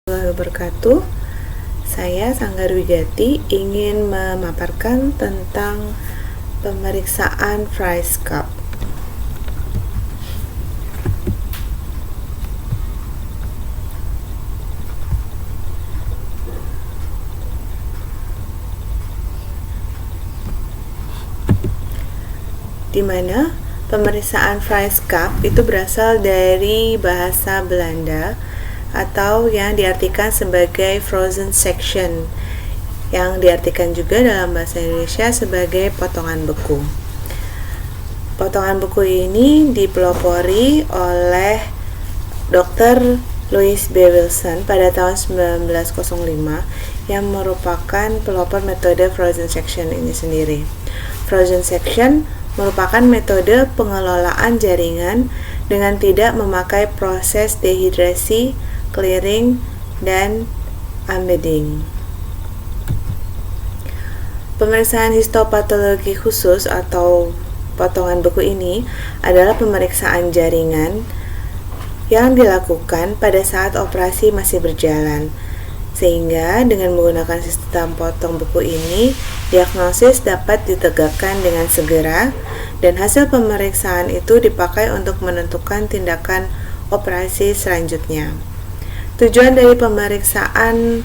Warahmatullahi wabarakatuh. Saya Sanggar Wigati ingin memaparkan tentang pemeriksaan Fries Cup. Di mana pemeriksaan Fries Cup itu berasal dari bahasa Belanda atau yang diartikan sebagai frozen section, yang diartikan juga dalam bahasa Indonesia sebagai potongan beku. Potongan beku ini dipelopori oleh Dr. Louis B. Wilson pada tahun 1905 yang merupakan pelopor metode frozen section ini sendiri. Frozen section merupakan metode pengelolaan jaringan dengan tidak memakai proses dehidrasi, clearing, dan embedding. Pemeriksaan histopatologi khusus atau potongan beku ini adalah pemeriksaan jaringan yang dilakukan pada saat operasi masih berjalan, sehingga dengan menggunakan sistem potong beku ini, diagnosis dapat ditegakkan dengan segera dan hasil pemeriksaan itu dipakai untuk menentukan tindakan operasi selanjutnya. Tujuan dari pemeriksaan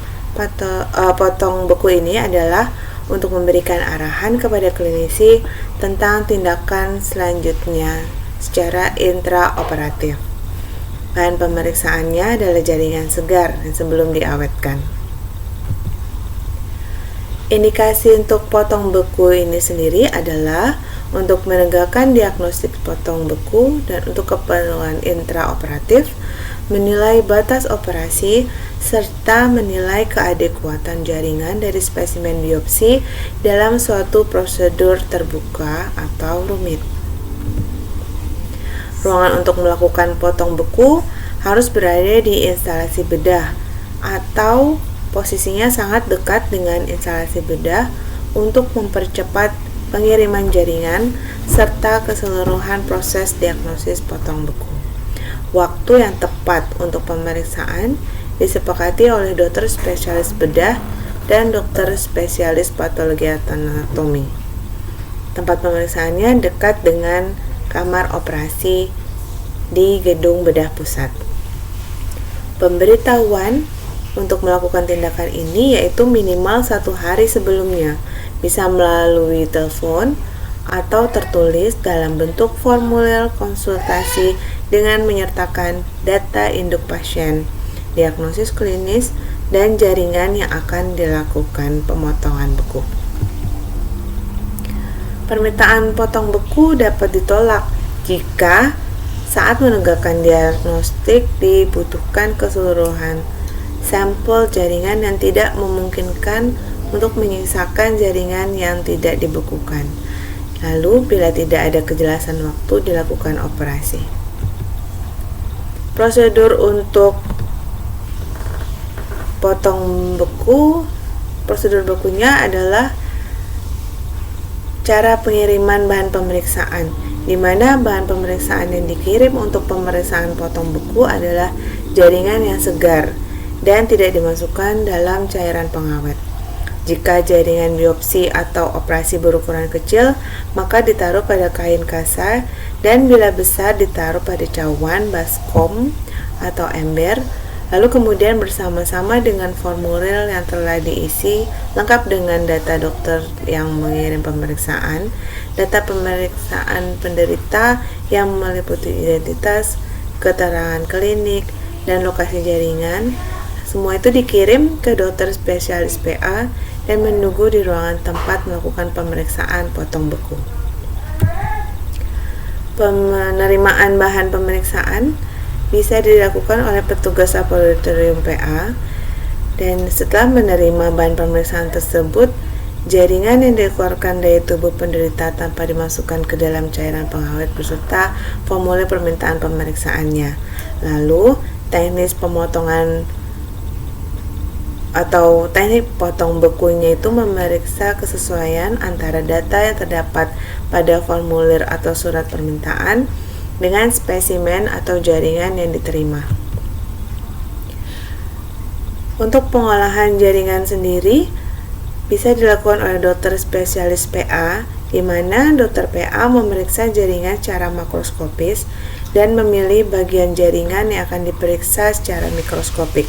potong beku ini adalah untuk memberikan arahan kepada klinisi tentang tindakan selanjutnya secara intraoperatif. Bahan pemeriksaannya adalah jaringan segar dan sebelum diawetkan. Indikasi untuk potong beku ini sendiri adalah untuk menegakkan diagnostik potong beku dan untuk keperluan intraoperatif, menilai batas operasi, serta menilai keadekuatan jaringan dari spesimen biopsi dalam suatu prosedur terbuka atau rumit. Ruangan untuk melakukan potong beku harus berada di instalasi bedah atau posisinya sangat dekat dengan instalasi bedah untuk mempercepat pengiriman jaringan serta keseluruhan proses diagnosis potong beku. Waktu yang tepat untuk pemeriksaan disepakati oleh dokter spesialis bedah dan dokter spesialis patologi anatomi. Tempat pemeriksaannya dekat dengan kamar operasi di gedung bedah pusat. Pemberitahuan untuk melakukan tindakan ini yaitu minimal 1 hari sebelumnya, bisa melalui telepon atau tertulis dalam bentuk formulir konsultasi dengan menyertakan data induk pasien, diagnosis klinis, dan jaringan yang akan dilakukan pemotongan beku. Permintaan potong beku dapat ditolak jika saat menegakkan diagnostik dibutuhkan keseluruhan sampel jaringan yang tidak memungkinkan untuk menyisakan jaringan yang tidak dibekukan. Lalu, bila tidak ada kejelasan waktu dilakukan operasi. Prosedur untuk potong beku, prosedur bekunya adalah cara pengiriman bahan pemeriksaan, di mana bahan pemeriksaan yang dikirim untuk pemeriksaan potong beku adalah jaringan yang segar dan tidak dimasukkan dalam cairan pengawet. Jika jaringan biopsi atau operasi berukuran kecil, maka ditaruh pada kain kasar, dan bila besar ditaruh pada cawan, baskom, atau ember, lalu kemudian bersama-sama dengan formulir yang telah diisi lengkap dengan data dokter yang mengirim pemeriksaan, data pemeriksaan penderita yang meliputi identitas, keterangan klinik, dan lokasi jaringan. Semua itu dikirim ke dokter spesialis PA dan menunggu di ruangan tempat melakukan pemeriksaan potong beku. Penerimaan bahan pemeriksaan bisa dilakukan oleh petugas laboratorium PA, dan setelah menerima bahan pemeriksaan tersebut, jaringan yang dikeluarkan dari tubuh penderita tanpa dimasukkan ke dalam cairan pengawet beserta formulir permintaan pemeriksaannya. Lalu, teknis pemotongan atau teknik potong bekunya itu memeriksa kesesuaian antara data yang terdapat pada formulir atau surat permintaan dengan spesimen atau jaringan yang diterima. Untuk pengolahan jaringan sendiri bisa dilakukan oleh dokter spesialis PA, di mana dokter PA memeriksa jaringan secara makroskopis dan memilih bagian jaringan yang akan diperiksa secara mikroskopik.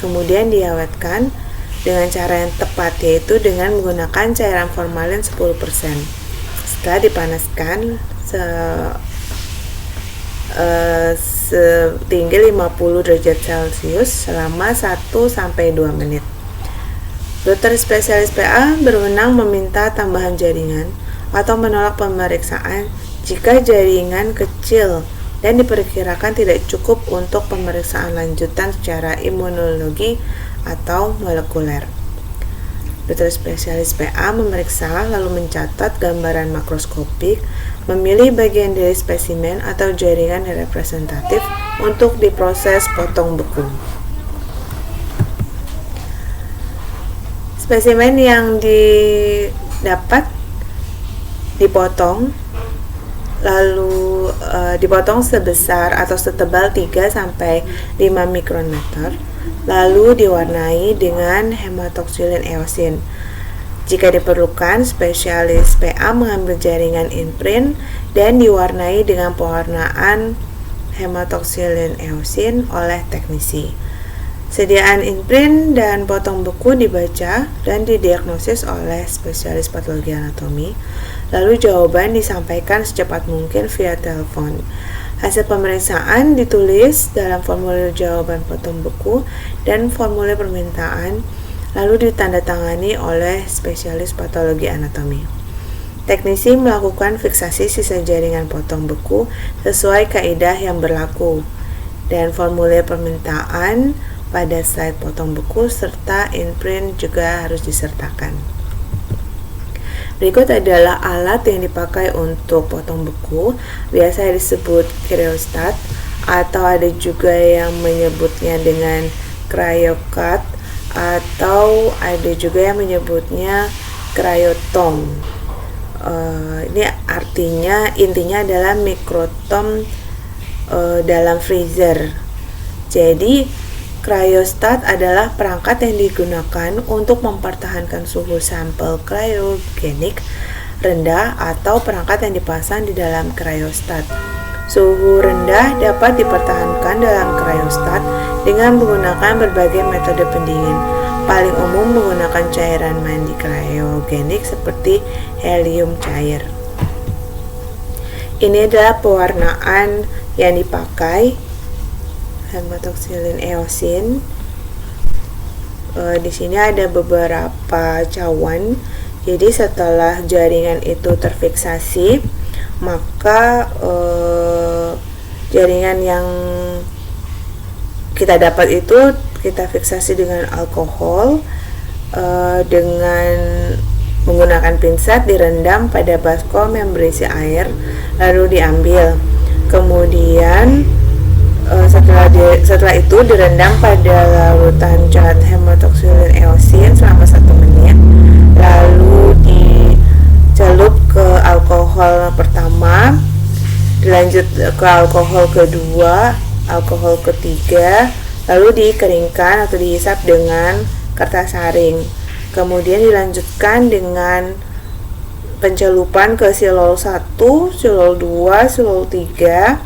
Kemudian diawetkan dengan cara yang tepat, yaitu dengan menggunakan cairan formalin 10%. Setelah dipanaskan setinggi 50 derajat Celcius selama 1-2 menit. Dokter spesialis PA berwenang meminta tambahan jaringan atau menolak pemeriksaan jika jaringan kecil dan diperkirakan tidak cukup untuk pemeriksaan lanjutan secara imunologi atau molekuler. Dokter spesialis PA memeriksa lalu mencatat gambaran makroskopik, memilih bagian dari spesimen atau jaringan yang representatif untuk diproses potong beku. Spesimen yang didapat dipotong lalu dipotong sebesar atau setebal 3-5 mikrometer, lalu diwarnai dengan hematoxylin eosin. Jika diperlukan, spesialis PA mengambil jaringan imprint dan diwarnai dengan pewarnaan hematoxylin eosin oleh teknisi. Sediaan imprint dan potong beku dibaca dan didiagnosis oleh spesialis patologi anatomi, lalu jawaban disampaikan secepat mungkin via telepon. Hasil pemeriksaan ditulis dalam formulir jawaban potong beku dan formulir permintaan, lalu ditandatangani oleh spesialis patologi anatomi. Teknisi melakukan fiksasi sisa jaringan potong beku sesuai kaidah yang berlaku, dan formulir permintaan pada slide potong beku serta imprint juga harus disertakan. Berikut adalah alat yang dipakai untuk potong beku, biasa disebut cryostat atau ada juga yang menyebutnya dengan cryocard atau ada juga yang menyebutnya cryotom. Ini artinya intinya adalah mikrotom dalam freezer. Jadi cryostat adalah perangkat yang digunakan untuk mempertahankan suhu sampel cryogenik rendah atau perangkat yang dipasang di dalam cryostat. Suhu rendah dapat dipertahankan dalam cryostat dengan menggunakan berbagai metode pendingin. Paling umum menggunakan cairan mandi cryogenik seperti helium cair. Ini adalah pewarnaan yang dipakai, hematoxylin eosin. Di sini ada beberapa cawan. Jadi setelah jaringan itu terfiksasi, maka jaringan yang kita dapat itu kita fiksasi dengan alkohol, dengan menggunakan pinset direndam pada baskom yang berisi air, lalu diambil. Kemudian setelah itu direndam pada larutan cat hematoxylin eosin selama 1 menit, lalu dicelup ke alkohol pertama, dilanjut ke alkohol kedua, alkohol ketiga, lalu dikeringkan atau dihisap dengan kertas saring. Kemudian dilanjutkan dengan pencelupan ke silol 1, silol 2, silol 3,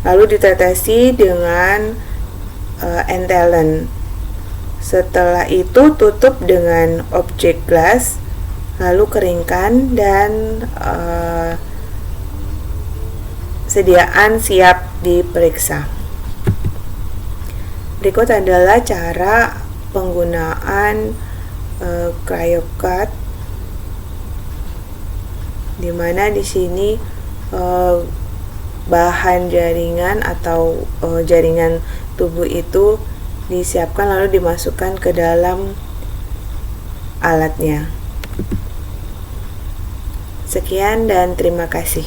lalu ditetesi dengan entelen. Setelah itu tutup dengan objek gelas, lalu keringkan dan sediaan siap diperiksa. Berikut adalah cara penggunaan cryocard, di mana di sini bahan jaringan atau jaringan tubuh itu disiapkan lalu dimasukkan ke dalam alatnya. Sekian dan terima kasih.